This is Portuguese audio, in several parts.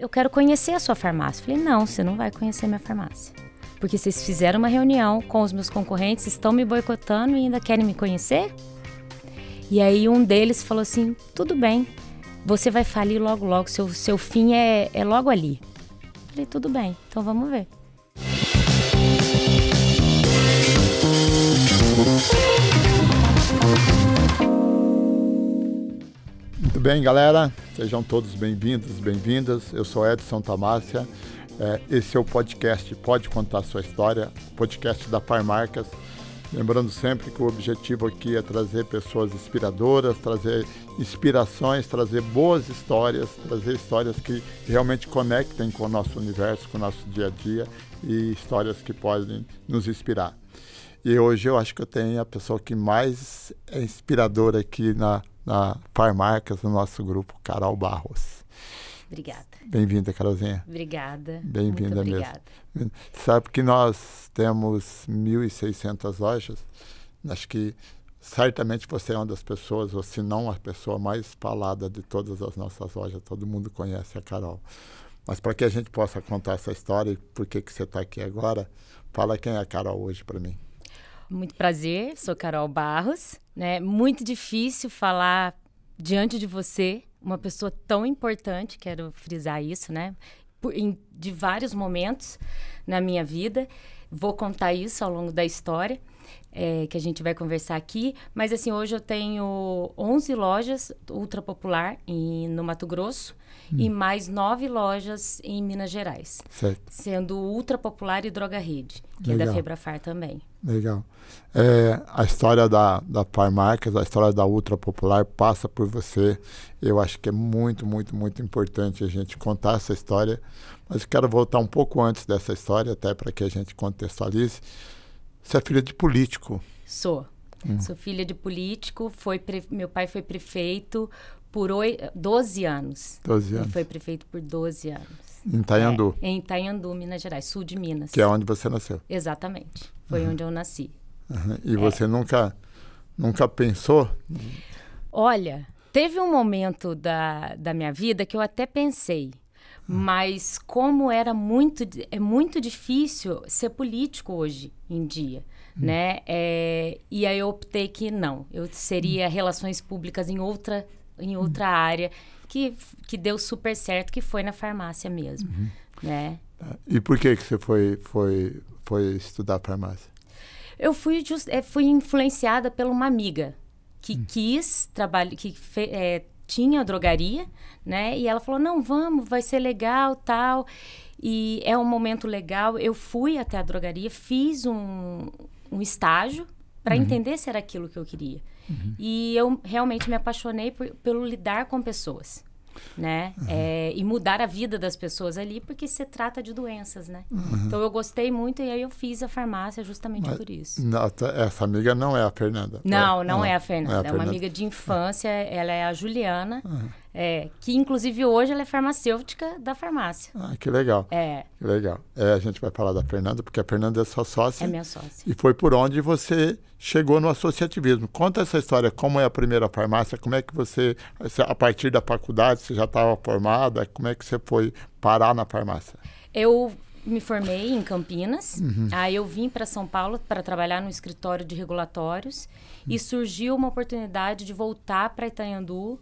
Eu quero conhecer a sua farmácia. Falei, não, você não vai conhecer minha farmácia. Porque vocês fizeram uma reunião com os meus concorrentes, estão me boicotando e ainda querem me conhecer? E aí um deles falou assim, tudo bem, você vai falir logo, logo, seu fim é logo ali. Falei, tudo bem, então vamos ver. Muito bem, galera, sejam todos bem-vindos, bem-vindas. Eu sou Edson Tamácia. Esse é o podcast Pode Contar Sua História, podcast da Farmarcas. Lembrando sempre que o objetivo aqui é trazer pessoas inspiradoras, trazer inspirações, trazer boas histórias, trazer histórias que realmente conectem com o nosso universo, com o nosso dia a dia e histórias que podem nos inspirar. E hoje eu acho que eu tenho a pessoa que mais é inspiradora aqui na Farmarcas, no nosso grupo, Carol Barros. Obrigada. Bem-vinda, Carolzinha. Obrigada. Bem-vinda mesmo. Obrigada. Sabe que nós temos 1.600 lojas. Acho que certamente você é uma das pessoas, ou se não a pessoa mais falada de todas as nossas lojas. Todo mundo conhece a Carol. Mas para que a gente possa contar essa história e por que você está aqui agora, fala quem é a Carol hoje para mim. Muito prazer, sou Carol Barros, né? Muito difícil falar diante de você, uma pessoa tão importante, quero frisar isso, né? De vários momentos na minha vida. Vou contar isso ao longo da história, que a gente vai conversar aqui. Mas, assim, hoje eu tenho 11 lojas ultra popular no Mato Grosso e mais 9 lojas em Minas Gerais. Certo. Sendo ultra popular e Droga Rede, que Legal. é da Febrafar também. Legal. A história da Farmarcas, a história da Ultra Popular passa por você. Eu acho que é muito, muito, muito importante a gente contar essa história. Mas eu quero voltar um pouco antes dessa história, até para que a gente contextualize. Você é filha de político. Sou. Sou filha de político. Meu pai foi prefeito por 12 anos. 12 anos. Ele foi prefeito por 12 anos. Em Itanhandu. Em Itanhandu, Minas Gerais, sul de Minas. Que é onde você nasceu. Exatamente. Foi onde eu nasci. E você nunca pensou? Olha, teve um momento da minha vida que eu até pensei, mas como é muito difícil ser político hoje em dia, né? E aí eu optei que não, eu seria relações públicas em outra área que deu super certo, que foi na farmácia mesmo, né? E por que você foi estudar farmácia? Eu fui influenciada por uma amiga que quis trabalhar, tinha drogaria, né? E ela falou, não, vamos, vai ser legal, tal. E é um momento legal. Eu fui até a drogaria, fiz um estágio para entender se era aquilo que eu queria. E eu realmente me apaixonei pelo lidar com pessoas, né? E mudar a vida das pessoas ali, porque se trata de doenças, né? Então eu gostei muito e aí eu fiz a farmácia justamente por isso. Essa amiga não é a Fernanda. Não é a Fernanda. É uma amiga de infância, ela é a Juliana, que inclusive hoje ela é farmacêutica da farmácia. Que legal. Que legal. A gente vai falar da Fernanda, porque a Fernanda é sua sócia. É minha sócia. E foi por onde você chegou no associativismo. Conta essa história, como é a primeira farmácia, como é que você, a partir da faculdade, você já estava formada, como é que você foi parar na farmácia? Eu me formei em Campinas, aí eu vim para São Paulo para trabalhar no escritório de regulatórios e surgiu uma oportunidade de voltar para Itanhandu,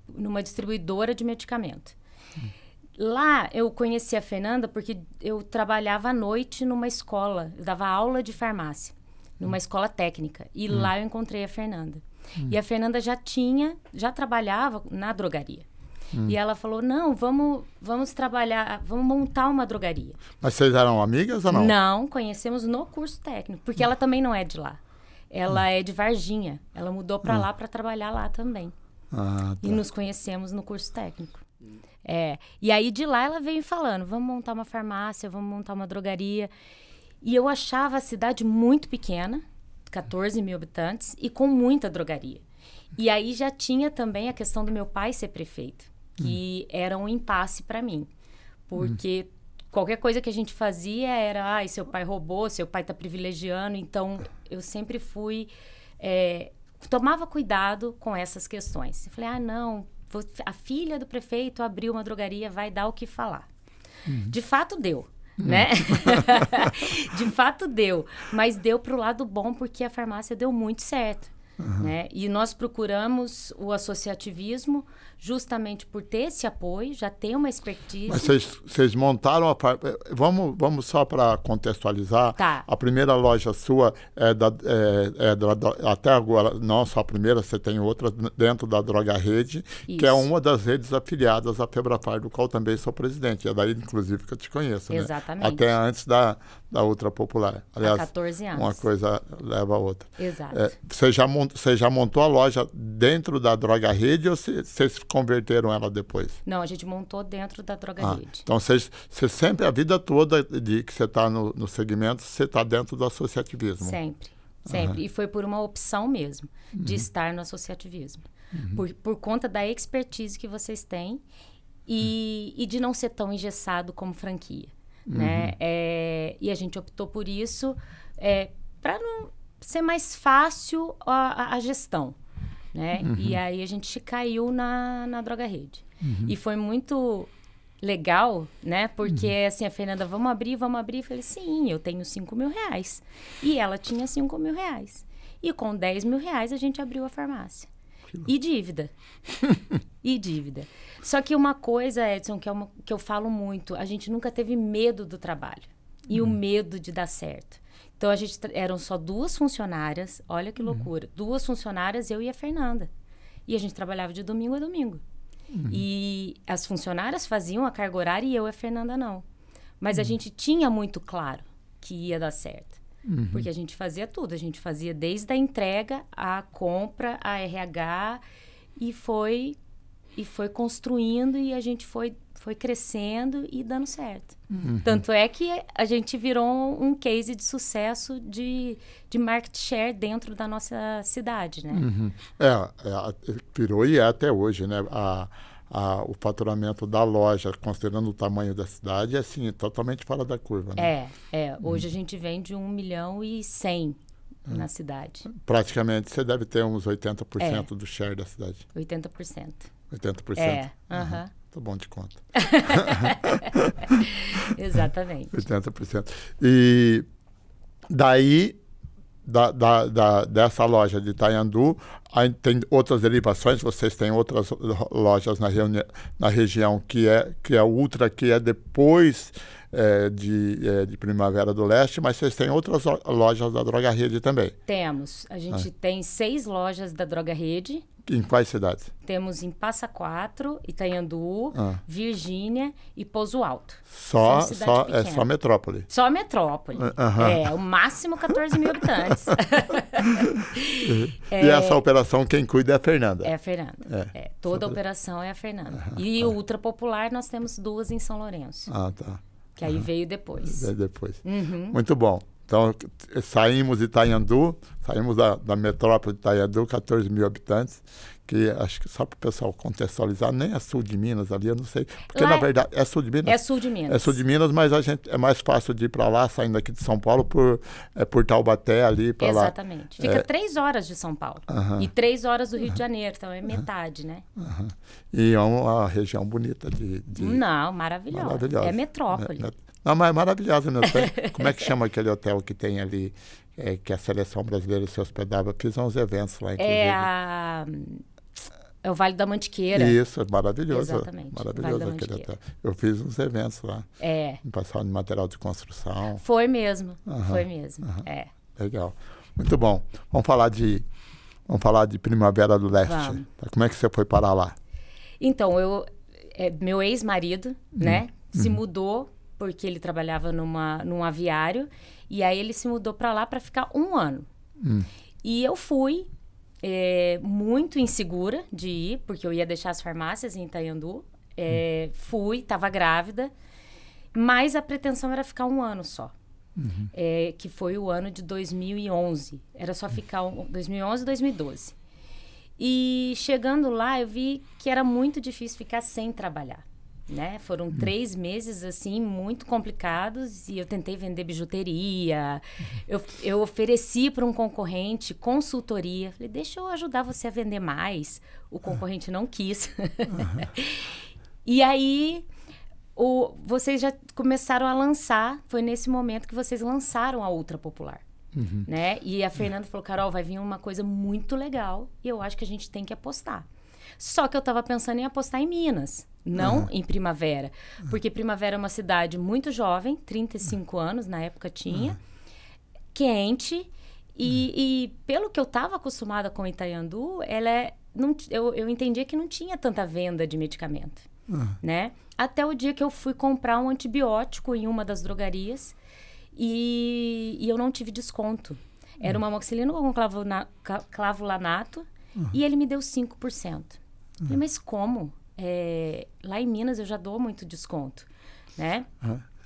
numa distribuidora de medicamento. Lá eu conheci a Fernanda porque eu trabalhava à noite numa escola, eu dava aula de farmácia, numa escola técnica. E lá eu encontrei a Fernanda. E a Fernanda já trabalhava na drogaria. E ela falou, não, vamos trabalhar, vamos montar uma drogaria. Mas vocês eram amigas ou não? Não, conhecemos no curso técnico, porque ela também não é de lá. Ela é de Varginha. Ela mudou para lá para trabalhar lá também. Tá. E nos conhecemos no curso técnico. E aí de lá ela veio falando, vamos montar uma farmácia, vamos montar uma drogaria. E eu achava a cidade muito pequena, 14 mil habitantes, e com muita drogaria. E aí já tinha também a questão do meu pai ser prefeito, que era um impasse para mim. Porque qualquer coisa que a gente fazia era, seu pai roubou, seu pai está privilegiando. Então, eu sempre fui... tomava cuidado com essas questões. Eu falei, não, a filha do prefeito abriu uma drogaria, vai dar o que falar. De fato deu, né? De fato deu, mas deu para o lado bom porque a farmácia deu muito certo. Né? E nós procuramos o associativismo justamente por ter esse apoio, já tem uma expertise. Mas vocês montaram vamos só para contextualizar. Tá. A primeira loja sua até agora, não só a primeira, você tem outra dentro da Droga Rede, que é uma das redes afiliadas à Febrapar, do qual também sou presidente. É daí, inclusive, que eu te conheço. Exatamente. Né? Até antes da Ultra Popular. Aliás, há 14 anos. Uma coisa leva a outra. Exato. Você já montou a loja dentro da Droga Rede ou vocês converteram ela depois? Não, a gente montou dentro da Droga Rede. Então, você sempre, a vida toda de que você está no segmento, você está dentro do associativismo? Sempre. E foi por uma opção mesmo, de estar no associativismo. Por conta da expertise que vocês têm e de não ser tão engessado como franquia. Né? E a gente optou por isso para não ser mais fácil a gestão. Né? E aí a gente caiu na Droga Rede. E foi muito legal, né? Porque assim, a Fernanda, vamos abrir. Eu falei, sim, eu tenho 5 mil reais. E ela tinha 5 mil reais. E com 10 mil reais a gente abriu a farmácia. E dívida. Só que uma coisa, Edson, que eu falo muito, a gente nunca teve medo do trabalho. E o medo de dar certo. Então, eram só 2 funcionárias, olha que loucura. 2 funcionárias, eu e a Fernanda. E a gente trabalhava de domingo a domingo. E as funcionárias faziam a carga horária e eu e a Fernanda não. Mas a gente tinha muito claro que ia dar certo. Porque a gente fazia tudo. A gente fazia desde a entrega, a compra, a RH e foi construindo e a gente foi crescendo e dando certo. Tanto é que a gente virou um case de sucesso de market share dentro da nossa cidade, né? Virou e é até hoje, né? O faturamento da loja, considerando o tamanho da cidade, é assim, totalmente fora da curva. Né? Hoje a gente vende 1.100.000 na cidade. Praticamente, você deve ter uns 80% do share da cidade. 80%. 80%? Tô bom de conta. Exatamente. 80%. E daí, dessa loja de Itanhandu, tem outras derivações, vocês têm outras lojas na região que é Ultra, que é depois de Primavera do Leste, mas vocês têm outras lojas da Droga Rede também? Temos. A gente tem 6 lojas da Droga Rede. Em quais cidades? Temos em Passa Quatro, Itanhandu, Virgínia e Pouso Alto. Só metrópole? Só metrópole. O máximo 14 mil habitantes. E essa operação, quem cuida é a Fernanda? É a Fernanda. Toda a operação é a Fernanda. E o Ultra Popular, nós temos 2 em São Lourenço. Tá. Que aí veio depois. Muito bom. Então, saímos de Itanhandu, saímos da metrópole de Itanhandu, 14 mil habitantes, que acho que só para o pessoal contextualizar, nem é sul de Minas ali, eu não sei. Porque, na verdade, é sul de Minas? É sul de Minas. É sul de Minas, mas é mais fácil de ir para lá, saindo aqui de São Paulo, por Taubaté ali para lá. Exatamente. Fica 3 horas de São Paulo. E 3 horas do Rio de Janeiro, então é metade, né? E é uma região bonita Não, maravilhosa. É metrópole. Não, mas é maravilhosa mesmo. Como é que chama aquele hotel que tem ali, que a seleção brasileira se hospedava? Fiz uns eventos lá, inclusive. É o Vale da Mantiqueira. Isso, maravilhoso. Exatamente. Maravilhoso vale aquele hotel. Eu fiz uns eventos lá. Passava de material de construção. Foi mesmo. Legal. Muito bom. Vamos falar de Primavera do Leste. Tá? Como é que você foi parar lá? Então, meu ex-marido, né, se mudou porque ele trabalhava num aviário, e aí ele se mudou para lá para ficar 1 ano. E eu fui muito insegura de ir, porque eu ia deixar as farmácias em Itanhandu. Fui, estava grávida, mas a pretensão era ficar 1 ano só. Que foi o ano de 2011. Era só ficar 2011 e 2012. E chegando lá, eu vi que era muito difícil ficar sem trabalhar. né? Foram 3 meses, assim, muito complicados e eu tentei vender bijuteria. Eu ofereci para um concorrente consultoria. Falei, deixa eu ajudar você a vender mais. O concorrente não quis. E aí, vocês já começaram a lançar. Foi nesse momento que vocês lançaram a Ultra Popular. Né? E a Fernanda falou, Carol, vai vir uma coisa muito legal e eu acho que a gente tem que apostar. Só que eu estava pensando em apostar em Minas, não em Primavera. Porque Primavera é uma cidade muito jovem, 35 anos, na época tinha, quente, e pelo que eu estava acostumada com Itaiandu, eu entendia que não tinha tanta venda de medicamento, né? Até o dia que eu fui comprar um antibiótico em uma das drogarias e eu não tive desconto. Era uma amoxicilina com clavulanato e ele me deu 5%. Falei, mas como? Lá em Minas eu já dou muito desconto, né?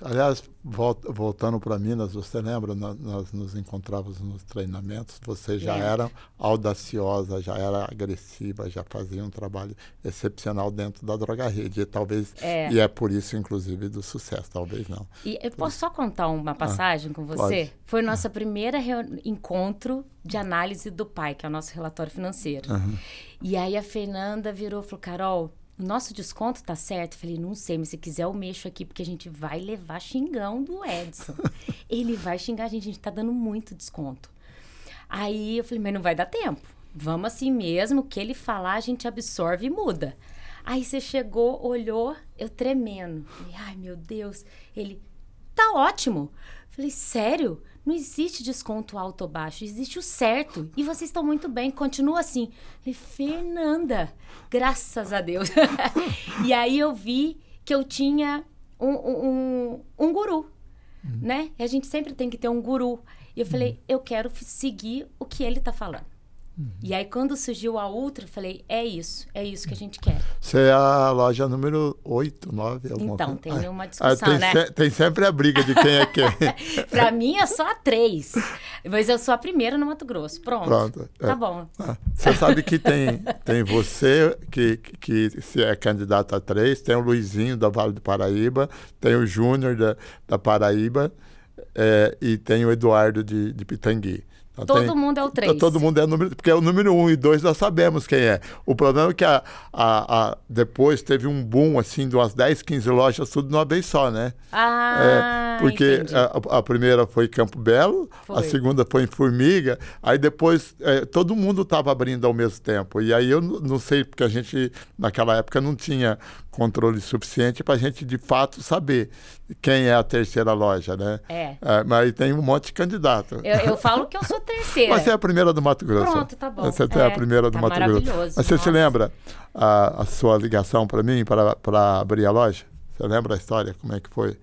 Aliás, voltando para Minas, você lembra? Nós nos encontrávamos nos treinamentos, você já era audaciosa, já era agressiva, já fazia um trabalho excepcional dentro da drogaria. E talvez, e é por isso, inclusive, do sucesso, talvez não. E eu posso só contar uma passagem com você? Pode. Foi nossa primeira encontro de análise do PAI, que é o nosso relatório financeiro. E aí a Fernanda virou e falou, Carol, o nosso desconto tá certo? Eu falei, não sei, mas se quiser eu mexo aqui, porque a gente vai levar xingão do Edson. Ele vai xingar a gente tá dando muito desconto. Aí eu falei, mas não vai dar tempo. Vamos assim mesmo, o que ele falar a gente absorve e muda. Aí você chegou, olhou, eu tremendo. Falei, ai meu Deus. Ele, tá ótimo. Eu falei, sério? Não existe desconto alto ou baixo, existe o certo. E vocês estão muito bem, continua assim. Eu falei, Fernanda, graças a Deus. E aí eu vi que eu tinha um guru, né? E a gente sempre tem que ter um guru. E eu falei, eu quero seguir o que ele está falando. E aí, quando surgiu a Ultra, eu falei, é isso que a gente quer. Você é a loja número 8, 9, alguma então, coisa? tem uma discussão, né? Tem sempre a briga de quem é quem. Pra mim, é só a 3. Mas eu sou a primeira no Mato Grosso. Pronto. Tá bom. Você sabe que tem você, que se é candidato a 3, tem o Luizinho, da Vale do Paraíba, tem o Júnior, da Paraíba, e tem o Eduardo, de Pitangui. Então, todo mundo é o 3. Todo mundo é o número, porque é o número 1 e 2 nós sabemos quem é. O problema é que depois teve um boom, assim, de umas 10, 15 lojas, tudo de uma vez só, né? Porque a primeira foi em Campo Belo, a segunda foi em Formiga, aí depois todo mundo estava abrindo ao mesmo tempo. E aí eu não sei, porque a gente, naquela época, não tinha controle suficiente para a gente, de fato, saber quem é a terceira loja, né? Mas tem um monte de candidato. Eu falo que eu sou terceira. Mas você é a primeira do Mato Grosso. Pronto, tá bom. Você é a primeira do Mato Grosso. Mas você se lembra a sua ligação para mim, para abrir a loja? Você lembra a história? Como é que foi?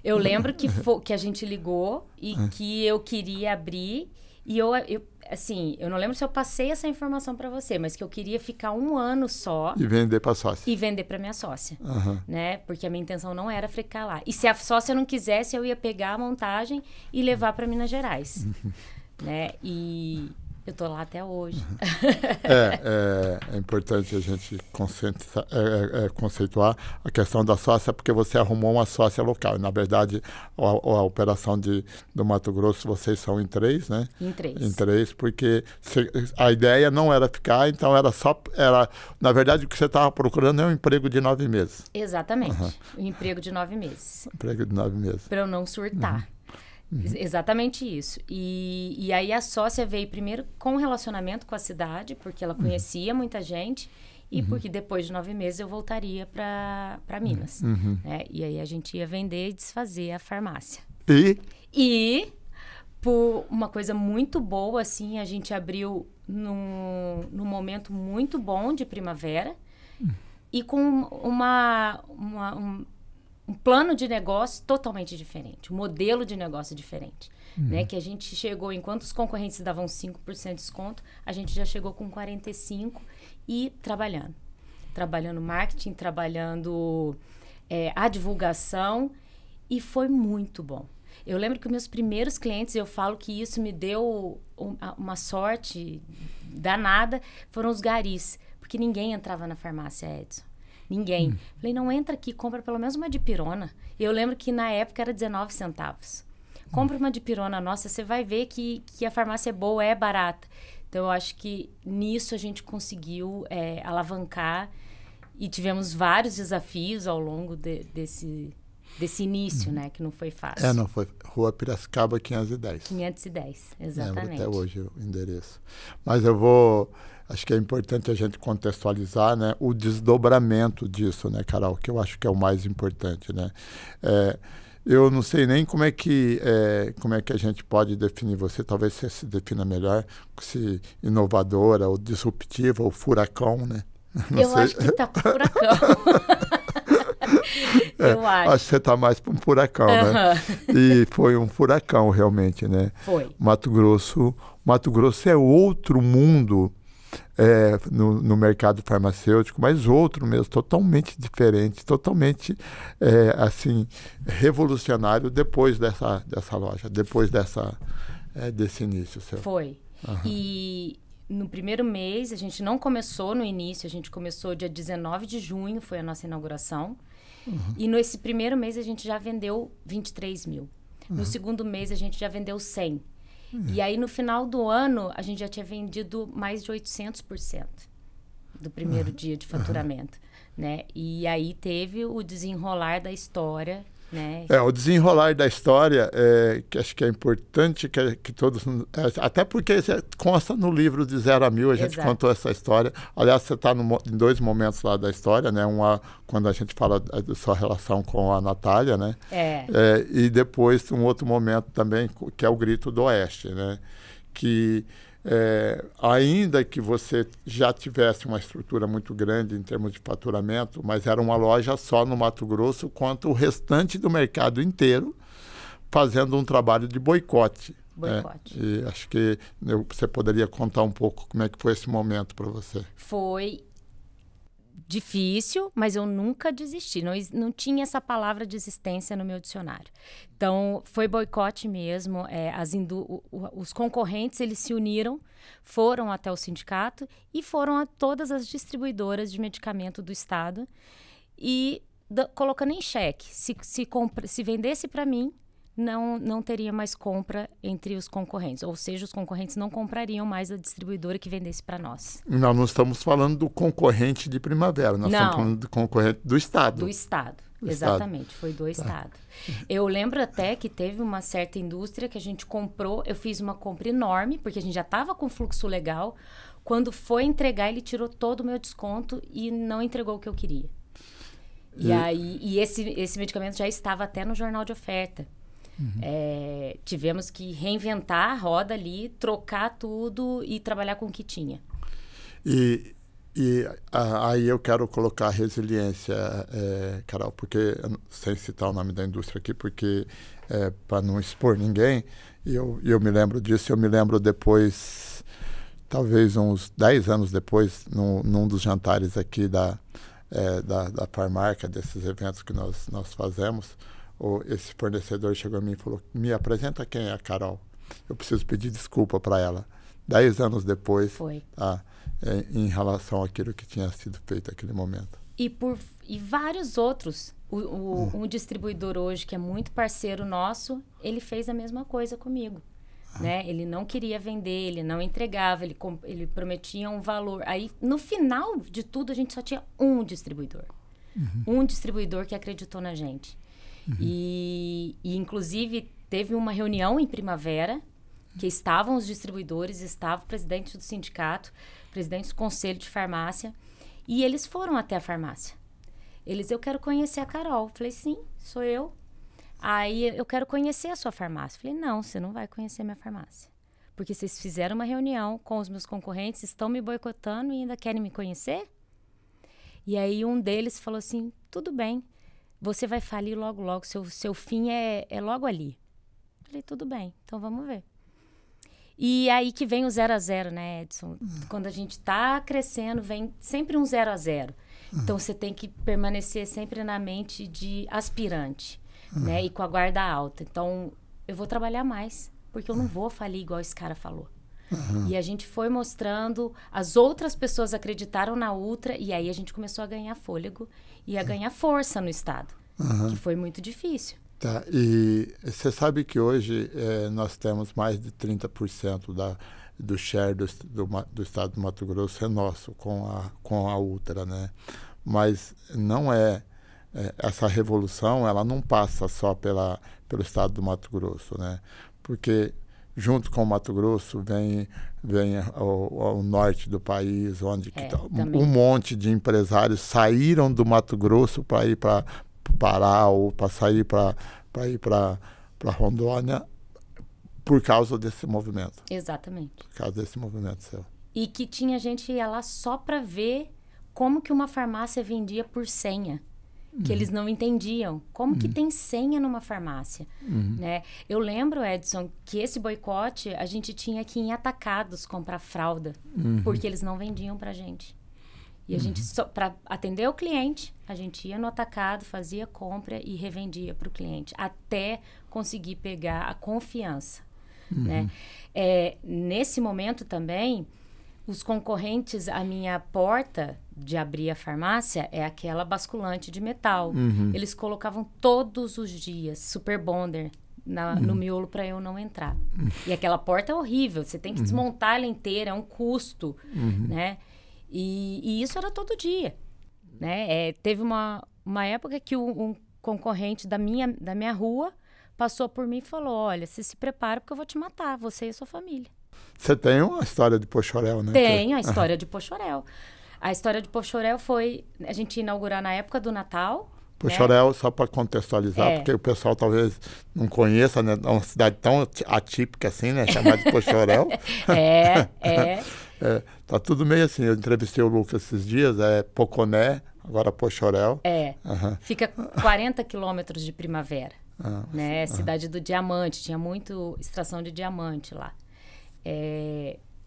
Eu lembro que a gente ligou e que eu queria abrir. E eu não lembro se eu passei essa informação para você, mas que eu queria ficar 1 ano só. E vender para sócia. E vender para minha sócia, né? Porque a minha intenção não era ficar lá. E se a sócia não quisesse, eu ia pegar a montagem e levar para Minas Gerais, né? E eu tô lá até hoje. É importante a gente conceituar a questão da sócia, porque você arrumou uma sócia local. Na verdade, a operação do Mato Grosso, vocês são em 3, né? Em 3. Em 3, porque a ideia não era ficar, então na verdade, o que você estava procurando é um emprego de 9 meses. Exatamente. Um emprego de 9 meses. Emprego de 9 meses. Para eu não surtar. Exatamente isso. E aí a sócia veio primeiro com relacionamento com a cidade, porque ela conhecia muita gente, e porque depois de 9 meses eu voltaria para Minas. Né? E aí a gente ia vender e desfazer a farmácia. E por uma coisa muito boa, assim, a gente abriu num momento muito bom de primavera e com um plano de negócio totalmente diferente, um modelo de negócio diferente, né? Que a gente chegou, enquanto os concorrentes davam 5% de desconto, a gente já chegou com 45% e trabalhando marketing, trabalhando a divulgação, e foi muito bom. Eu lembro que meus primeiros clientes, eu falo que isso me deu uma sorte danada, foram os garis, porque ninguém entrava na farmácia, Edson. Ninguém. Falei, não, entra aqui, compra pelo menos uma dipirona. E eu lembro que na época era 19 centavos. Compra uma dipirona nossa, você vai ver que a farmácia é boa, é barata. Então, eu acho que nisso a gente conseguiu alavancar e tivemos vários desafios ao longo desse início, né? Que não foi fácil. Não foi. Rua Piracicaba, 510. 510, exatamente. Lembro até hoje o endereço. Mas acho que é importante a gente contextualizar, né, o desdobramento disso, né, Carol? Que eu acho que é o mais importante, né? Eu não sei nem como é que a gente pode definir você. Talvez você se defina melhor, se inovadora, ou disruptiva, ou furacão, né? Eu acho que tá pro furacão. Eu acho. Acho que você tá mais para um furacão, né? E foi um furacão, realmente, né? Foi. Mato Grosso é outro mundo no mercado farmacêutico, mas outro mesmo, totalmente diferente, totalmente, assim, revolucionário depois dessa loja, depois desse início seu. Foi. E no primeiro mês, a gente não começou no início, a gente começou dia 19 de junho, foi a nossa inauguração. E nesse primeiro mês a gente já vendeu 23 mil. No segundo mês a gente já vendeu 100. E aí no final do ano a gente já tinha vendido mais de 800% do primeiro dia de faturamento, né? E aí teve o desenrolar da história, né? O desenrolar da história, que acho que é importante que todos... até porque consta no livro de 0 a 1000, a gente contou essa história. Aliás, você está em 2 momentos lá da história, né? Quando a gente fala da sua relação com a Natália, né? E depois um outro momento também, que é o Grito do Oeste, né? Que... ainda que você já tivesse uma estrutura muito grande em termos de faturamento, mas era uma loja só no Mato Grosso, quanto o restante do mercado inteiro fazendo um trabalho de boicote. Boicote. E acho que você poderia contar um pouco como é que foi esse momento para você. Foi difícil, mas eu nunca desisti. Não tinha essa palavra desistência no meu dicionário. Então, foi boicote mesmo. Os concorrentes, eles se uniram, foram até o sindicato e foram a todas as distribuidoras de medicamento do estado e colocando em xeque. Se vendesse para mim, não teria mais compra entre os concorrentes. Ou seja, os concorrentes não comprariam mais a distribuidora que vendesse para nós. Não estamos falando do concorrente de Primavera. Nós estamos falando do concorrente do Estado. Do Estado, exatamente. Foi do Estado. Eu lembro até que teve uma certa indústria que a gente comprou. Eu fiz uma compra enorme, porque a gente já estava com fluxo legal. Quando foi entregar, ele tirou todo o meu desconto e não entregou o que eu queria. E esse medicamento já estava até no jornal de oferta. Tivemos que reinventar a roda ali, trocar tudo e trabalhar com o que tinha. Aí eu quero colocar resiliência, Carol, porque, sem citar o nome da indústria aqui, porque para não expor ninguém, eu me lembro disso. Eu me lembro depois, talvez uns 10 anos depois, num dos jantares aqui da Farmarca, desses eventos que nós fazemos, esse fornecedor chegou a mim e falou: me apresenta quem é a Carol. Eu preciso pedir desculpa para ela. 10 anos depois, em relação àquilo que tinha sido feito naquele momento. E vários outros. Um distribuidor hoje, que é muito parceiro nosso, ele fez a mesma coisa comigo. Né? Ele não queria vender, ele não entregava, ele prometia um valor. Aí, no final de tudo, a gente só tinha um distribuidor. Um distribuidor que acreditou na gente. E inclusive, teve uma reunião em Primavera, que estavam os distribuidores, estava o presidente do sindicato, presidente do conselho de farmácia, e eles foram até a farmácia. Eu quero conhecer a Carol. Falei, sim, sou eu. Aí, eu quero conhecer a sua farmácia. Falei, não, você não vai conhecer minha farmácia. Porque vocês fizeram uma reunião com os meus concorrentes, estão me boicotando e ainda querem me conhecer? E aí, um deles falou assim, tudo bem. Você vai falir logo, logo. Seu fim é logo ali. Falei, tudo bem, então vamos ver. E aí que vem o 0 a 0, né, Edson? Quando a gente está crescendo, vem sempre um 0 a 0. Então, você tem que permanecer sempre na mente de aspirante, né? E com a guarda alta. Então, eu vou trabalhar mais, porque eu não vou falir igual esse cara falou. E a gente foi mostrando, as outras pessoas acreditaram na Ultra, e aí a gente começou a ganhar fôlego e a ganhar força no estado, que foi muito difícil. Tá, e você sabe que hoje nós temos mais de 30% do share do estado do Mato Grosso é nosso, com a Ultra, né? Mas não essa revolução, ela não passa só pelo estado do Mato Grosso, né? Porque junto com o Mato Grosso vem o norte do país, onde um monte de empresários saíram do Mato Grosso para ir para Pará ou para sair para ir para Rondônia por causa desse movimento. Exatamente. Por causa desse movimento seu. E que tinha gente que ia lá só para ver como que uma farmácia vendia por senha. Que eles não entendiam. Como que tem senha numa farmácia? Né? Eu lembro, Edson, que esse boicote, a gente tinha que ir em atacados comprar fralda, porque eles não vendiam pra gente. E a gente, para atender o cliente, a gente ia no atacado, fazia compra e revendia para o cliente, até conseguir pegar a confiança. Né? Nesse momento também, os concorrentes, a minha porta de abrir a farmácia é aquela basculante de metal. Eles colocavam todos os dias Super Bonder no miolo para eu não entrar. E aquela porta é horrível, você tem que desmontar ela inteira, é um custo, né? E isso era todo dia, né? Teve uma época que um concorrente da minha rua passou por mim e falou: olha, você se prepara porque eu vou te matar, você e a sua família. Você tem uma história de Pochorel, né? Tenho a história de Pochorel. A história de Pochorel foi a gente inaugurar na época do Natal. Pochorel, né? Só para contextualizar, porque o pessoal talvez não conheça, né? É uma cidade tão atípica assim, né? Chamada de Pochorel. Tá tudo meio assim. Eu entrevistei o Lucas esses dias, Poconé, agora Pochorel. Fica 40 quilômetros de Primavera, né? Cidade do diamante, tinha muito extração de diamante lá.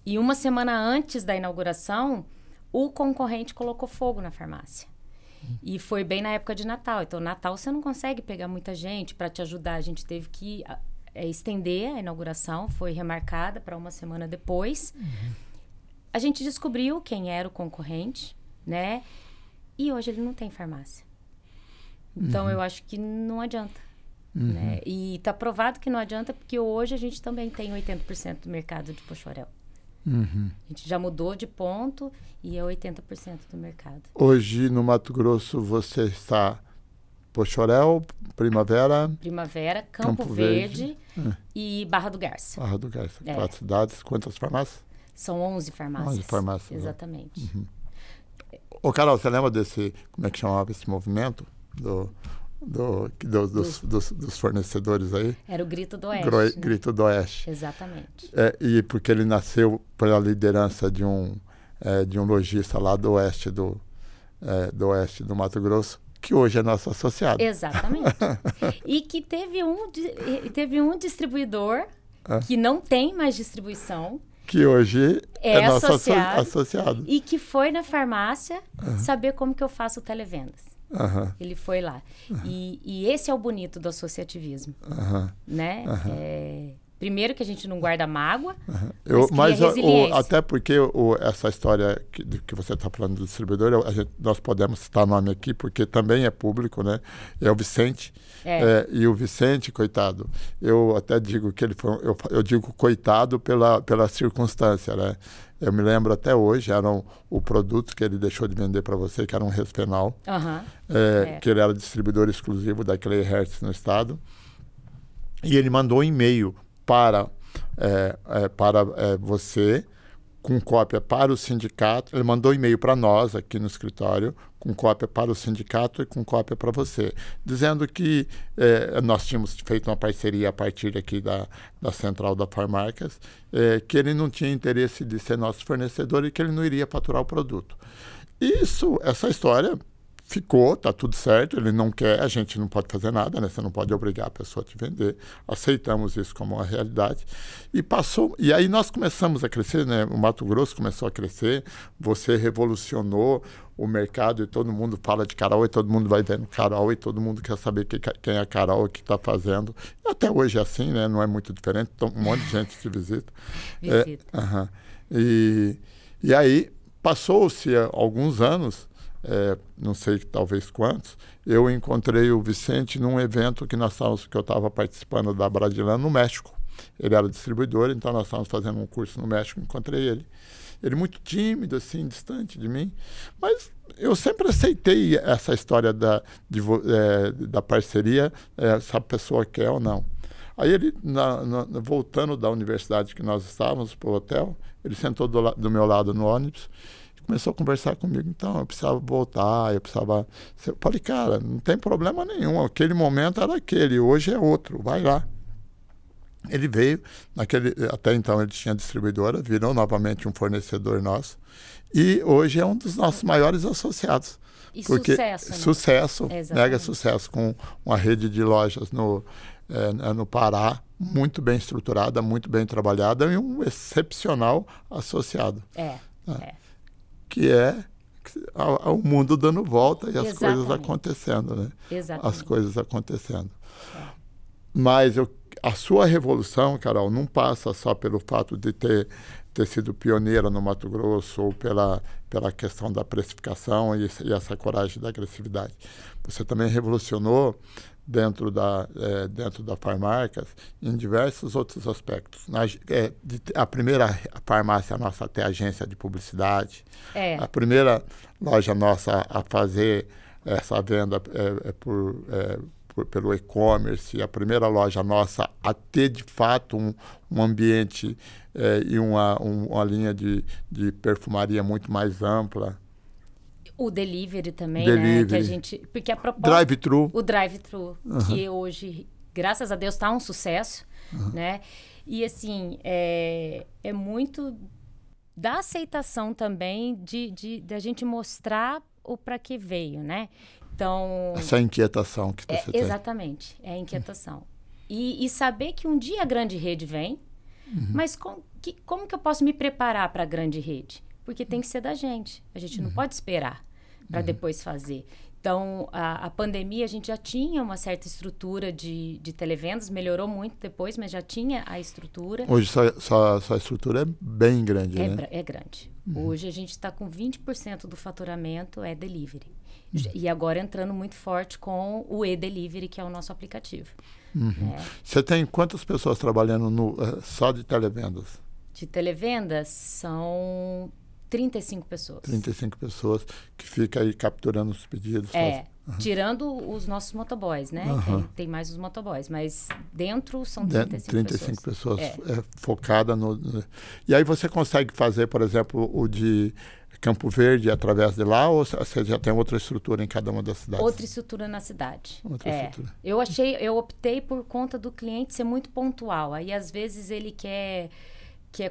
E uma semana antes da inauguração, o concorrente colocou fogo na farmácia. E foi bem na época de Natal. Então, Natal você não consegue pegar muita gente para te ajudar. A gente teve que estender a inauguração, foi remarcada para uma semana depois. A gente descobriu quem era o concorrente, né? E hoje ele não tem farmácia. Então, eu acho que não adianta. Né? E está provado que não adianta, porque hoje a gente também tem 80% do mercado de Pochorel. A gente já mudou de ponto e é 80% do mercado. Hoje no Mato Grosso você está Pochorel, Primavera, Campo Verde e Barra do Garça. Barra do Garça. 4 cidades, quantas farmácias? São 11 farmácias. 11 farmácias. Exatamente. Ô Carol, você lembra desse, como é que chamava esse movimento? Dos fornecedores aí? Era o Grito do Oeste. Grito do Oeste. Exatamente. E porque ele nasceu pela liderança de um lojista lá do oeste do Mato Grosso, que hoje é nosso associado. Exatamente. E que teve um distribuidor que não tem mais distribuição, que hoje é nosso associado. E que foi na farmácia saber como que eu faço televendas. Ele foi lá. E esse é o bonito do associativismo. Né? Primeiro que a gente não guarda mágoa, mas resiliência. Até porque essa história que você está falando do distribuidor, nós podemos citar nome aqui, porque também é público, né? É o Vicente. E o Vicente, coitado, eu até digo que ele foi... Eu digo coitado pela circunstância, né? Eu me lembro até hoje, eram o produto que ele deixou de vender para você, que era um Respenal, que ele era distribuidor exclusivo da Clay Hertz no estado. E ele mandou um e-mail para você, com cópia para o sindicato. Ele mandou e-mail para nós aqui no escritório, com cópia para o sindicato e com cópia para você, dizendo que nós tínhamos feito uma parceria a partir aqui da central da Farmarcas, que ele não tinha interesse de ser nosso fornecedor e que ele não iria faturar o produto. Essa história ficou, tá tudo certo, ele não quer, a gente não pode fazer nada, né? Você não pode obrigar a pessoa a te vender. Aceitamos isso como uma realidade. E passou, e aí nós começamos a crescer, né? O Mato Grosso começou a crescer, você revolucionou o mercado e todo mundo fala de Carol e todo mundo vai vendo Carol e todo mundo quer saber quem é a Carol, o que está fazendo. E até hoje é assim, né? Não é muito diferente, então, um monte de gente te visita. Visita. E aí, passou-se alguns anos, não sei talvez quantos, eu encontrei o Vicente num evento que eu estava participando da Bradilã no México. Ele era distribuidor, então nós estávamos fazendo um curso no México, encontrei ele. Ele muito tímido, assim, distante de mim, mas eu sempre aceitei essa história da parceria, se a pessoa quer ou não. Aí ele, voltando da universidade que nós estávamos para o hotel, ele sentou do meu lado no ônibus, começou a conversar comigo. Então, eu precisava voltar, eu precisava... Eu falei, cara, não tem problema nenhum. Aquele momento era aquele, hoje é outro, vai lá. Ele veio, até então ele tinha distribuidora, virou novamente um fornecedor nosso. E hoje é um dos nossos maiores associados. E sucesso, né? Sucesso, mega sucesso, com uma rede de lojas no Pará, muito bem estruturada, muito bem trabalhada e um excepcional associado. Que é o mundo dando volta e as coisas acontecendo, né? Exatamente. As coisas acontecendo. Mas a sua revolução, Carol, não passa só pelo fato de ter sido pioneira no Mato Grosso ou pela questão da precificação e essa coragem da agressividade. Você também revolucionou dentro da Farmarcas em diversos outros aspectos. A primeira farmácia nossa a ter agência de publicidade, a primeira loja nossa a fazer essa venda pelo e-commerce, a primeira loja nossa a ter de fato um ambiente e uma linha de perfumaria muito mais ampla. O delivery também, né? Que a gente, porque a proposta... Drive-thru. O drive-thru, que hoje, graças a Deus, está um sucesso, né? E, assim, é muito da aceitação também de a gente mostrar o para que veio, né? Então... Essa inquietação que você tem. Exatamente, é a inquietação. E saber que um dia a grande rede vem, mas como que eu posso me preparar para a grande rede? Porque tem que ser da gente. A gente não pode esperar para depois fazer. Então, a pandemia, a gente já tinha uma certa estrutura de televendas, melhorou muito depois, mas já tinha a estrutura. Hoje, sua estrutura é bem grande, né? É grande. Hoje, a gente está com 20% do faturamento é delivery. E agora entrando muito forte com o e-delivery, que é o nosso aplicativo. Você tem quantas pessoas trabalhando só de televendas? De televendas, são 35 pessoas. 35 pessoas que ficam aí capturando os pedidos. Tirando os nossos motoboys, né? Tem mais os motoboys, mas dentro são 35 pessoas focadas no... E aí você consegue fazer, por exemplo, o de Campo Verde através de lá, ou você já tem outra estrutura em cada uma das cidades? Outra estrutura na cidade. Estrutura. Eu optei por conta do cliente ser muito pontual. Aí, às vezes, ele quer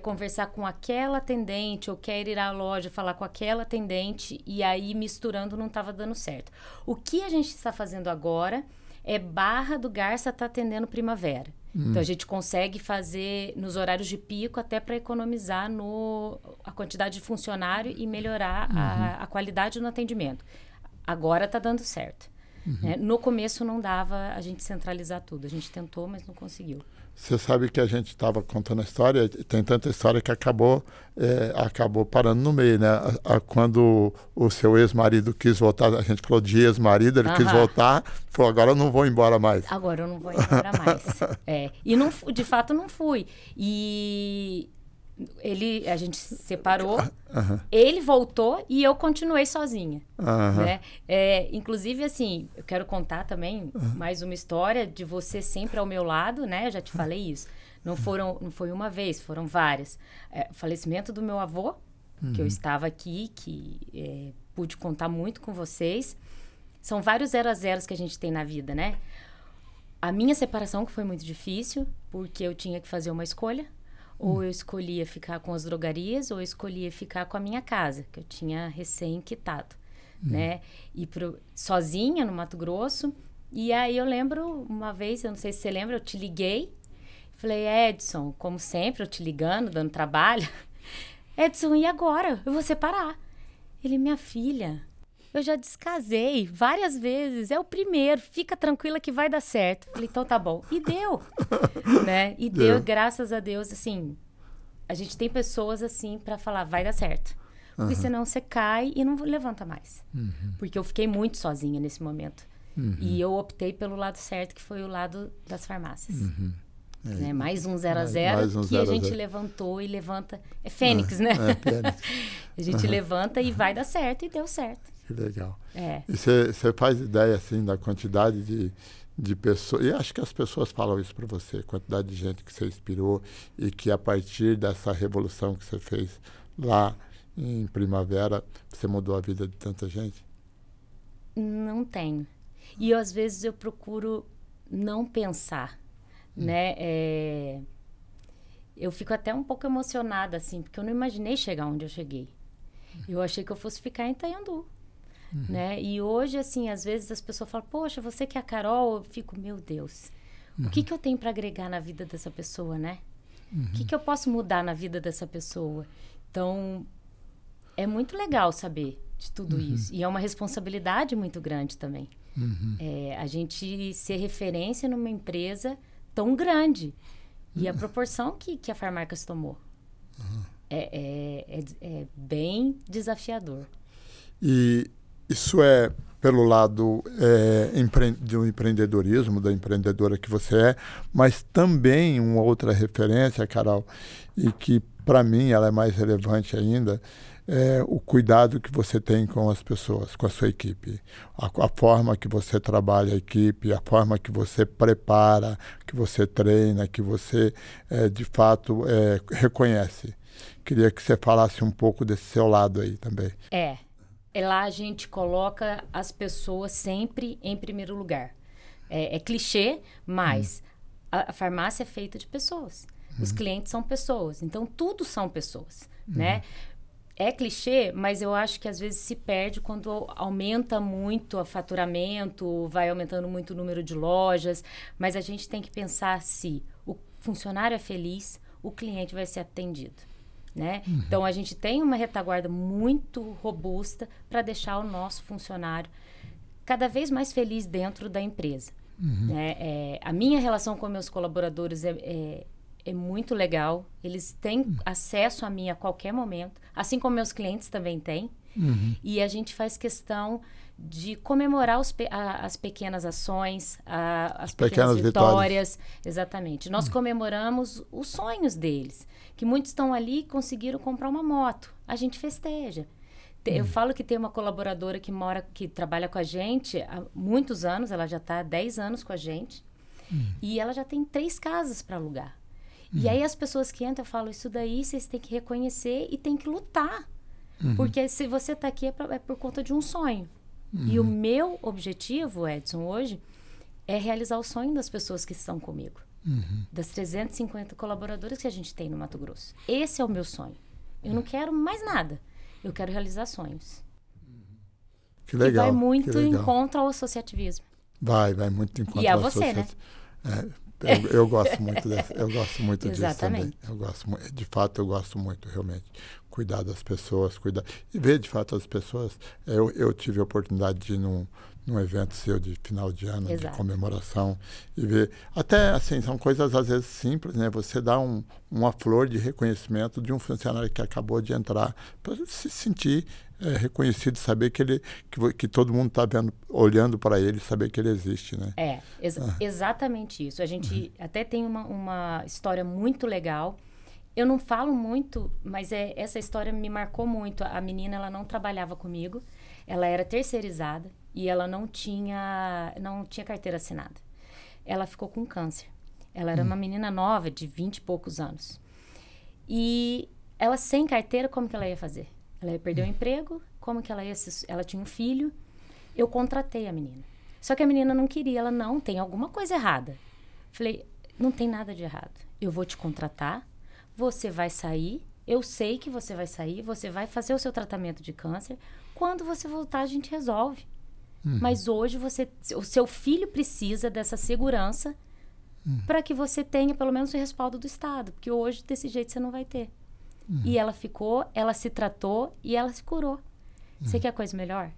conversar com aquela atendente ou quer ir à loja falar com aquela atendente e aí misturando não estava dando certo. O que a gente está fazendo agora é Barra do Garça está atendendo Primavera. Então, a gente consegue fazer nos horários de pico até para economizar a quantidade de funcionário e melhorar a qualidade no atendimento. Agora está dando certo. Né? No começo não dava a gente centralizar tudo. A gente tentou, mas não conseguiu. Você sabe que a gente estava contando a história, tem tanta história que acabou parando no meio, né? Quando o seu ex-marido quis voltar, a gente falou de ex-marido, ele quis voltar, falou, agora eu não vou embora mais. Agora eu não vou embora mais. E não, de fato não fui. E a gente se separou, ele voltou e eu continuei sozinha. Né? Inclusive, assim, eu quero contar também mais uma história de você sempre ao meu lado, né? Eu já te falei isso. Não foi uma vez, foram várias. O falecimento do meu avô, que eu estava aqui, que pude contar muito com vocês. São vários 0 a 0 que a gente tem na vida, né? A minha separação, que foi muito difícil, porque eu tinha que fazer uma escolha. Ou eu escolhia ficar com as drogarias, ou eu escolhia ficar com a minha casa, que eu tinha recém-quitado. né? Sozinha no Mato Grosso. E aí eu lembro uma vez, eu não sei se você lembra, eu te liguei. Falei, Edson, como sempre, eu te ligando, dando trabalho. Edson, e agora? Eu vou separar. Ele, minha filha, eu já descasei várias vezes. É o primeiro, fica tranquila que vai dar certo. Falei, então tá bom. E deu, né? E deu, graças a Deus, assim... A gente tem pessoas assim pra falar, vai dar certo. Porque senão você cai e não levanta mais. Porque eu fiquei muito sozinha nesse momento. E eu optei pelo lado certo, que foi o lado das farmácias. Né? Mais um 0 a 0 que a gente levantou e levanta. É Fênix, né? Fênix. A gente levanta e vai dar certo, e deu certo. Que legal. É. E você faz ideia, assim, da quantidade de pessoas, e acho que as pessoas falam isso para você, quantidade de gente que você inspirou e que a partir dessa revolução que você fez lá em Primavera, você mudou a vida de tanta gente? Não tenho. E às vezes eu procuro não pensar, né? Eu fico até um pouco emocionada, assim, porque eu não imaginei chegar onde eu cheguei. Eu achei que eu fosse ficar em Itanhandu, né? E hoje, assim, às vezes as pessoas falam, poxa, você que é a Carol, eu fico, meu Deus, o que eu tenho para agregar na vida dessa pessoa, né? O que eu posso mudar na vida dessa pessoa? Então, é muito legal saber de tudo isso. E é uma responsabilidade muito grande também. A gente ser referência numa empresa tão grande. E a proporção que a Farmarcas tomou. É bem desafiador. E isso é pelo lado do empreendedorismo, da empreendedora que você é, mas também uma outra referência, Carol, e que para mim ela é mais relevante ainda, é o cuidado que você tem com as pessoas, com a sua equipe. A forma que você trabalha a equipe, a forma que você prepara, que você treina, que você, de fato, reconhece. Queria que você falasse um pouco desse seu lado aí também. Lá a gente coloca as pessoas sempre em primeiro lugar. É clichê, mas a farmácia é feita de pessoas. Os clientes são pessoas. Então, tudo são pessoas, né? É clichê, mas eu acho que às vezes se perde quando aumenta muito o faturamento, vai aumentando muito o número de lojas. Mas a gente tem que pensar se o funcionário é feliz, o cliente vai ser atendido, né? Então, a gente tem uma retaguarda muito robusta para deixar o nosso funcionário cada vez mais feliz dentro da empresa. Né? A minha relação com meus colaboradores é muito legal. Eles têm acesso a mim a qualquer momento, assim como meus clientes também têm. E a gente faz questão de comemorar as pequenas ações, as pequenas vitórias. Exatamente. Nós comemoramos os sonhos deles, que muitos estão ali e conseguiram comprar uma moto. A gente festeja. Eu falo que tem uma colaboradora que trabalha com a gente há muitos anos, ela já está há 10 anos com a gente, e ela já tem 3 casas para alugar. E aí as pessoas que entram, eu falo, isso daí vocês têm que reconhecer e têm que lutar. Porque se você está aqui é por conta de um sonho. E o meu objetivo, Edson, hoje, é realizar o sonho das pessoas que estão comigo. Das 350 colaboradores que a gente tem no Mato Grosso. Esse é o meu sonho. Eu não quero mais nada. Eu quero realizar sonhos. Que legal. E vai muito em contra ao associativismo. Vai muito em contra ao associativismo. E a você, né? Eu gosto muito eu gosto muito disso também. De fato, eu gosto muito, realmente. Cuidar das pessoas, e ver, de fato, as pessoas. Eu tive a oportunidade de ir num evento seu de final de ano, de comemoração, e ver. Até, assim, são coisas, às vezes, simples, né? Você dá uma flor de reconhecimento de um funcionário que acabou de entrar, para se sentir reconhecido, saber que todo mundo está olhando para ele, saber que ele existe, né? Exatamente isso. A gente até tem uma história muito legal. Eu não falo muito, mas essa história me marcou muito. A menina, ela não trabalhava comigo, ela era terceirizada e ela não tinha carteira assinada. Ela ficou com câncer. Ela era uma menina nova, de 20 e poucos anos. E ela sem carteira, como que ela ia fazer? Ela ia perder o emprego, como que ela ia... Ela tinha um filho, eu contratei a menina. Só que a menina não queria, ela, não, tem alguma coisa errada. Falei, não tem nada de errado. Eu vou te contratar, você vai sair, eu sei que você vai sair, você vai fazer o seu tratamento de câncer. Quando você voltar, a gente resolve. Mas hoje o seu filho precisa dessa segurança para que você tenha pelo menos o respaldo do Estado. Porque hoje, desse jeito, você não vai ter. E ela se tratou e ela se curou. Você quer coisa melhor?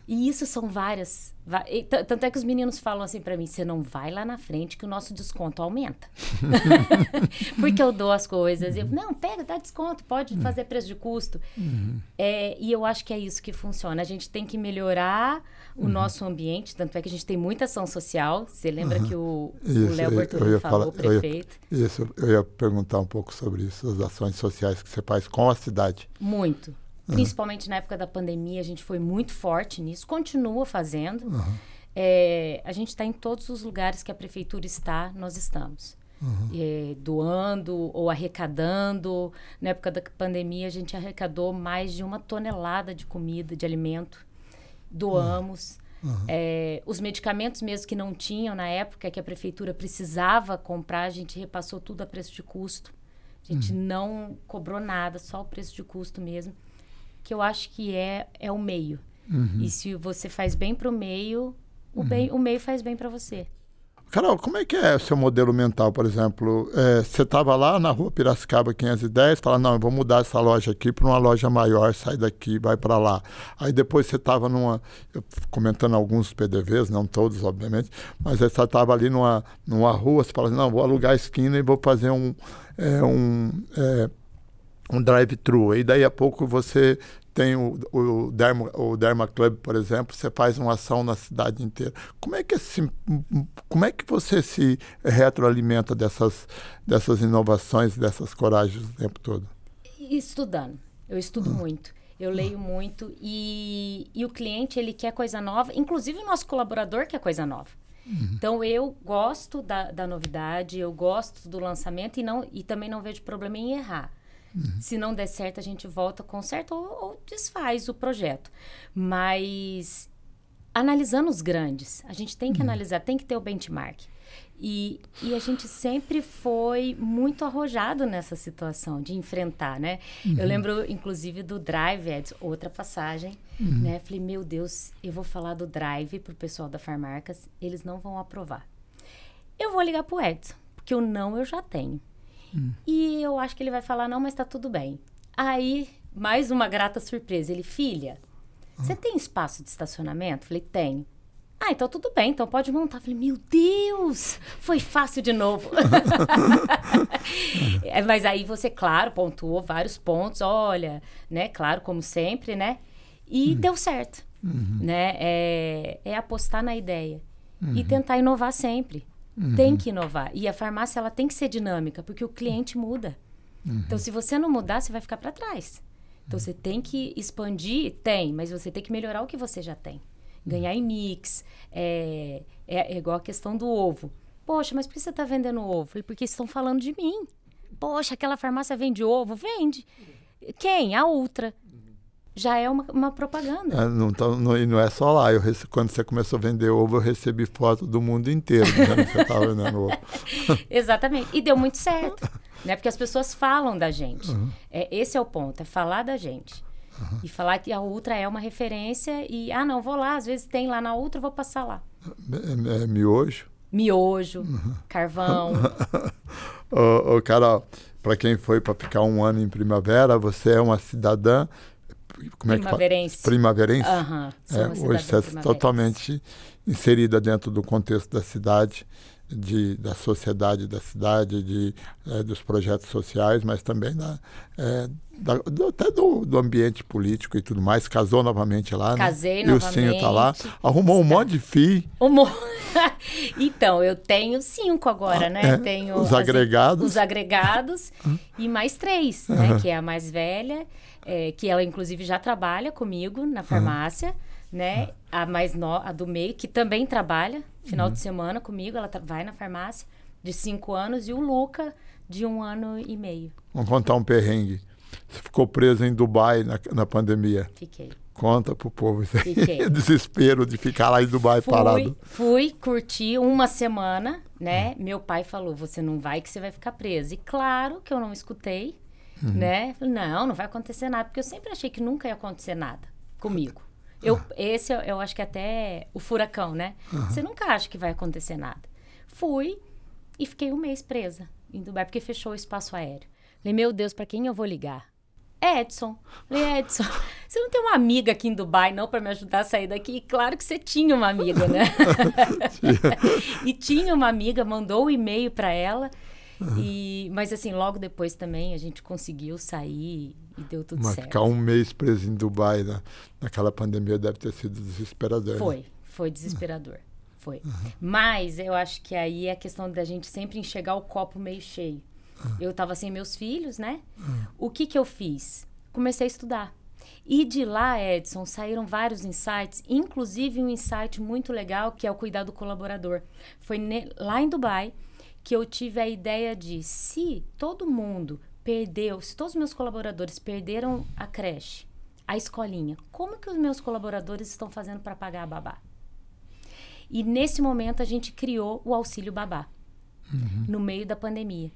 E isso são várias. Tanto é que os meninos falam assim pra mim: você não vai lá na frente que o nosso desconto aumenta. Porque eu dou as coisas. Eu, não, pega, dá desconto, pode fazer preço de custo. E eu acho que é isso que funciona. A gente tem que melhorar o nosso ambiente. Tanto é que a gente tem muita ação social. Você lembra que o Léo Bortolini falou, o prefeito? Eu ia perguntar um pouco sobre isso, as ações sociais que você faz com a cidade. Muito. Principalmente na época da pandemia, a gente foi muito forte nisso, continua fazendo. A gente está em todos os lugares que a prefeitura está, nós estamos. Doando ou arrecadando. Na época da pandemia, a gente arrecadou mais de 1 tonelada de comida, de alimento. Doamos. Os medicamentos mesmo que não tinham na época, que a prefeitura precisava comprar, a gente repassou tudo a preço de custo. A gente não cobrou nada, só o preço de custo mesmo. Que eu acho que é o meio. E se você faz bem para o meio meio faz bem para você. Carol, como é que é o seu modelo mental, por exemplo? Você estava lá na rua Piracicaba 510, fala, não, eu vou mudar essa loja aqui para uma loja maior, sai daqui, vai para lá. Aí depois você estava comentando alguns PDVs, não todos, obviamente, mas você estava ali numa rua, você fala, não, vou alugar a esquina e vou fazer um drive-thru. E daí a pouco você tem o Derma Club, por exemplo, você faz uma ação na cidade inteira. Como é que você se retroalimenta dessas inovações, dessas coragens o tempo todo? Estudando. Eu estudo muito. Eu leio muito. E o cliente, ele quer coisa nova. Inclusive, o nosso colaborador quer coisa nova. Então, eu gosto da novidade, eu gosto do lançamento e também não vejo problema em errar. Se não der certo, a gente volta, conserta ou desfaz o projeto. Mas, analisando os grandes, a gente tem que analisar, tem que ter o benchmark. E a gente sempre foi muito arrojado nessa situação de enfrentar, né? Eu lembro, inclusive, do Drive, outra passagem, né? Falei, meu Deus, eu vou falar do Drive pro pessoal da Farmarcas, eles não vão aprovar. Eu vou ligar pro Edson, porque o não eu já tenho. E eu acho que ele vai falar, não, mas tá tudo bem. Aí, mais uma grata surpresa. Ele, filha, você tem espaço de estacionamento? Falei, tenho. Ah, então tudo bem, então pode montar. Falei, meu Deus, foi fácil de novo. Mas aí você, claro, pontuou vários pontos, olha, né, claro, como sempre, né? E deu certo, né? É apostar na ideia e tentar inovar sempre. Tem que inovar. E a farmácia, ela tem que ser dinâmica, porque o cliente muda. Então, se você não mudar, você vai ficar para trás. Então, você tem que expandir, mas você tem que melhorar o que você já tem. Ganhar em mix. É igual a questão do ovo. Poxa, mas por que você está vendendo ovo? Falei, porque estão falando de mim. Poxa, aquela farmácia vende ovo? Vende. Quem? A Ultra. Já é uma propaganda. E não é só lá. Quando você começou a vender ovo, eu recebi foto do mundo inteiro dizendo que você estava vendendo ovo. Exatamente. E deu muito certo. Né? Porque as pessoas falam da gente. Esse é o ponto, é falar da gente. E falar que a Ultra é uma referência e, não, vou lá, às vezes tem lá na Ultra, vou passar lá. Miojo? Miojo, carvão. Carol, para quem foi para ficar 1 ano em Primavera, você é uma cidadã... Primavera-ense. Primavera-ense? Hoje você é totalmente inserida dentro do contexto da cidade, da sociedade da cidade, dos projetos sociais, mas também até do ambiente político e tudo mais. Casou novamente lá, Casei né? novamente. E o Sinho está lá. Arrumou um monte de FII. Então, eu tenho 5 agora, né? Tenho os agregados. Os agregados e mais 3, né? Que é a mais velha, que ela, inclusive, já trabalha comigo na farmácia, né? A do meio, que também trabalha final de semana comigo, ela vai na farmácia, de 5 anos, e o Luca, de 1 ano e meio. Vamos contar um perrengue. Você ficou preso em Dubai na pandemia. Fiquei. Conta pro povo isso aí. Fiquei. Desespero de ficar lá em Dubai parado. Fui curtir 1 semana, né? Meu pai falou, você não vai que você vai ficar preso. E claro que eu não escutei. né? Falei, não vai acontecer nada, porque eu sempre achei que nunca ia acontecer nada comigo. Esse eu acho que até o furacão, né? Você nunca acha que vai acontecer nada. Fui e fiquei um mês presa em Dubai, porque fechou o espaço aéreo. Falei, meu Deus, para quem eu vou ligar? Edson. Falei, Edson, você não tem uma amiga aqui em Dubai, não, para me ajudar a sair daqui? E claro que você tinha uma amiga, né? E tinha uma amiga, mandou o e-mail para ela. Mas assim, logo depois também a gente conseguiu sair e deu tudo certo. Ficar um mês preso em Dubai, naquela pandemia, deve ter sido desesperador. Foi desesperador. Foi. Mas eu acho que aí é a questão da gente sempre enxergar o copo meio cheio. Eu estava sem meus filhos, né? O que eu fiz? Comecei a estudar. E de lá, Edson, saíram vários insights, inclusive um insight muito legal, que é o cuidar do colaborador. Foi lá em Dubai que eu tive a ideia de, se todo mundo perdeu, se todos os meus colaboradores perderam a creche, a escolinha, como que os meus colaboradores estão fazendo para pagar a babá? E nesse momento a gente criou o Auxílio Babá, no meio da pandemia.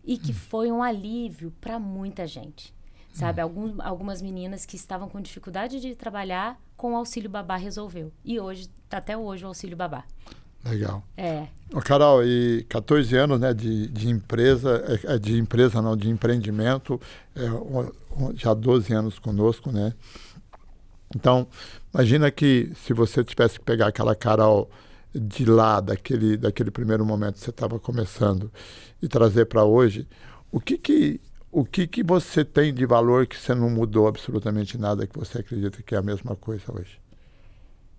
E que foi um alívio para muita gente. Sabe, algumas meninas que estavam com dificuldade de trabalhar, com o Auxílio Babá resolveu. E hoje, até hoje, o Auxílio Babá. Legal. Carol, e 14 anos, né, de empreendimento, já 12 anos conosco, né? Então, imagina que se você tivesse que pegar aquela Carol de lá, daquele primeiro momento que você estava começando, e trazer para hoje, o que você tem de valor que você não mudou absolutamente nada, que você acredita que é a mesma coisa hoje?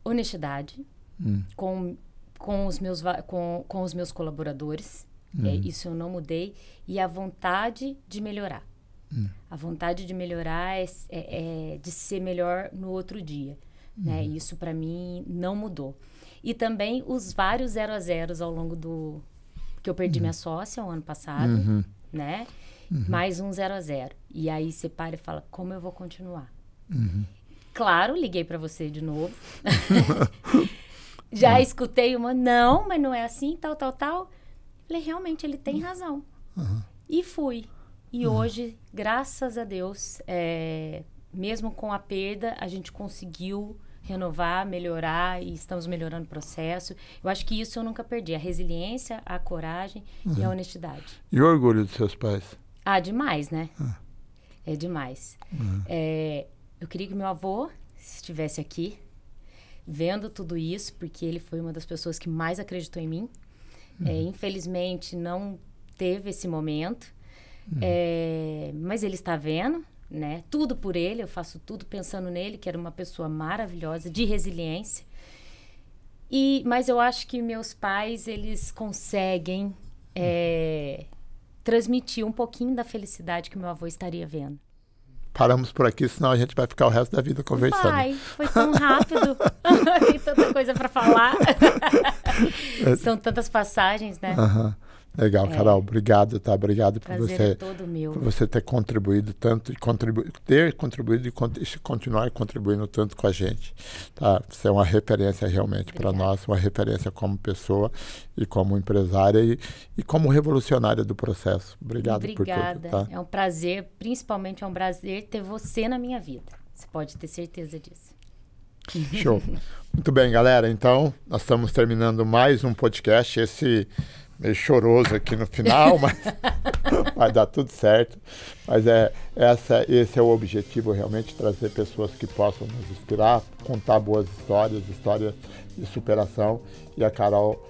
Honestidade, com os meus colaboradores, isso eu não mudei, e a vontade de melhorar. A vontade de melhorar é de ser melhor no outro dia, né? Isso para mim não mudou. E também os vários 0 a 0 ao longo do... que eu perdi minha sócia o ano passado, né? Mais um 0 a 0. E aí você para e fala, como eu vou continuar? Claro, liguei para você de novo. Já escutei não, mas não é assim, tal. Falei, realmente, ele tem razão. E fui. E hoje, graças a Deus, mesmo com a perda, a gente conseguiu renovar, melhorar, e estamos melhorando o processo. Eu acho que isso eu nunca perdi. A resiliência, a coragem e a honestidade. E o orgulho dos seus pais? Demais, né? É demais. Eu queria que meu avô estivesse aqui, vendo tudo isso, porque ele foi uma das pessoas que mais acreditou em mim. Infelizmente, não teve esse momento. Mas ele está vendo, né? Tudo por ele, eu faço tudo pensando nele, que era uma pessoa maravilhosa, de resiliência. Mas eu acho que meus pais, eles conseguem transmitir um pouquinho da felicidade que meu avô estaria vendo. Paramos por aqui, senão a gente vai ficar o resto da vida conversando. Foi tão rápido. Tem tanta coisa para falar. São tantas passagens, né? Legal, Carol, obrigado, tá? Obrigado por você ter contribuído tanto, ter contribuído e continuar contribuindo tanto com a gente, tá? Você é uma referência realmente para nós, uma referência como pessoa e como empresária e como revolucionária do processo. Obrigado por tudo, tá? É um prazer, principalmente é um prazer ter você na minha vida. Você pode ter certeza disso. Show. Muito bem, galera. Então, nós estamos terminando mais um podcast. Esse meio choroso aqui no final, mas vai dar tudo certo. Mas esse é o objetivo, realmente, trazer pessoas que possam nos inspirar, contar boas histórias de superação. E a Carol,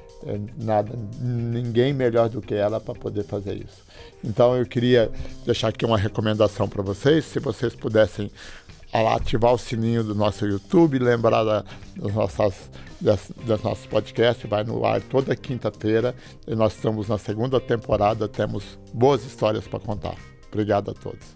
ninguém melhor do que ela para poder fazer isso. Então, eu queria deixar aqui uma recomendação para vocês, se vocês pudessem ativar o sininho do nosso YouTube, lembrar dos nossos podcasts, vai no ar toda quinta-feira. E nós estamos na segunda temporada, temos boas histórias para contar. Obrigado a todos.